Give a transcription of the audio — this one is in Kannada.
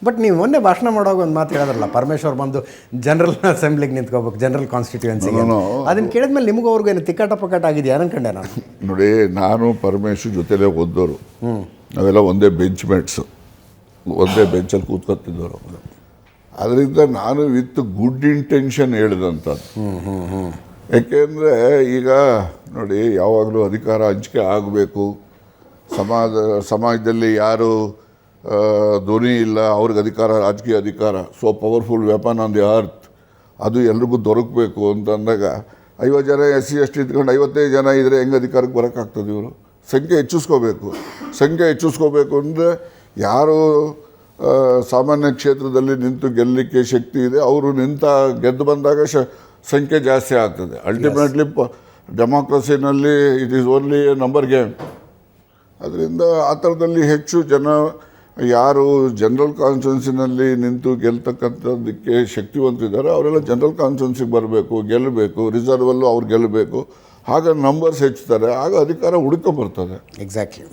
ಬಟ್ ನೀವು ಮೊನ್ನೆ ಭಾಷಣ ಮಾಡುವಾಗ ಒಂದು ಮಾತು ಹೇಳಿದ್ರಲ್ಲ, ಪರಮೇಶ್ವರ್ ಬಂದು ಜನರಲ್ ಅಸೆಂಬ್ಲಿಗೆ ನಿಂತ್ಕೋಬೇಕು, ಜನರಲ್ ಕಾನ್ಸ್ಟಿಟ್ಯೂಯೆನ್ಸಿಗೆ. ಅದನ್ನು ಕೇಳಿದ್ಮೇಲೆ ನಿಮಗೂ ಅವ್ರಿಗೂ ಏನು ತಿಕ್ಕಾಟ ಪಕ್ಕಾಟ ಆಗಿದೆಯಾ ಅನ್ಕೊಂಡೆ ನಾನು. ನೋಡಿ, ನಾನು ಪರಮೇಶ್ವರ್ ಜೊತೆಲೇ ಓದೋರು, ನಾವೆಲ್ಲ ಒಂದೇ ಬೆಂಚ್ ಮೇಟ್ಸು, ಒಂದೇ ಬೆಂಚಲ್ಲಿ ಕೂತ್ಕೊತಿದ್ದವರು. ಅದರಿಂದ ನಾನು ವಿತ್ ಗುಡ್ ಇಂಟೆನ್ಷನ್ ಹೇಳಿದಂಥದ್ದು. ಯಾಕೆಂದರೆ ಈಗ ನೋಡಿ, ಯಾವಾಗಲೂ ಅಧಿಕಾರ ಹಂಚಿಕೆ ಆಗಬೇಕು, ಸಮಾಜದಲ್ಲಿ ಯಾರು ಧ್ವನಿ ಇಲ್ಲ ಅವ್ರಿಗೆ ಅಧಿಕಾರ, ರಾಜಕೀಯ ಅಧಿಕಾರ, so powerful weapon on the earth, ಅದು ಎಲ್ರಿಗೂ ದೊರಕಬೇಕು ಅಂತ ಅಂದಾಗ 50 ಜನ SC ST ಇದ್ಕೊಂಡು 55 ಜನ ಇದ್ದರೆ ಹೆಂಗೆ ಅಧಿಕಾರಕ್ಕೆ ಬರೋಕ್ಕಾಗ್ತದೆ? ಇವರು ಸಂಖ್ಯೆ ಹೆಚ್ಚಿಸ್ಕೋಬೇಕು ಅಂದರೆ ಯಾರು ಸಾಮಾನ್ಯ ಕ್ಷೇತ್ರದಲ್ಲಿ ನಿಂತು ಗೆಲ್ಲಲಿಕ್ಕೆ ಶಕ್ತಿ ಇದೆ ಅವರು ಗೆದ್ದು ಬಂದಾಗ ಸಂಖ್ಯೆ ಜಾಸ್ತಿ ಆಗ್ತದೆ. ಅಲ್ಟಿಮೇಟ್ಲಿ ಡೆಮಾಕ್ರಸಿನಲ್ಲಿ it is only a number game. ಅದರಿಂದ ಆ ಥರದಲ್ಲಿ ಹೆಚ್ಚು ಜನ ಯಾರು ಜನರಲ್ ಕಾನ್ಸ್ಟಿಟ್ಯೂನ್ಸಿನಲ್ಲಿ ನಿಂತು ಗೆಲ್ತಕ್ಕಂಥದ್ದಕ್ಕೆ ಶಕ್ತಿವಂತಿದ್ದಾರೆ ಅವರೆಲ್ಲ ಜನರಲ್ ಕಾನ್ಸ್ಟಿಟ್ಯೂನ್ಸಿಗೆ ಬರಬೇಕು, ಗೆಲ್ಲಬೇಕು, ರಿಸರ್ವಲ್ಲೂ ಅವ್ರು ಗೆಲ್ಲಬೇಕು. ಆಗ ನಂಬರ್ಸ್ ಹೆಚ್ಚುತ್ತಾರೆ, ಆಗ ಅಧಿಕಾರ ಹುಡ್ಕೊಂಬರ್ತದೆ. ಎಕ್ಸಾಕ್ಟ್ಲಿ.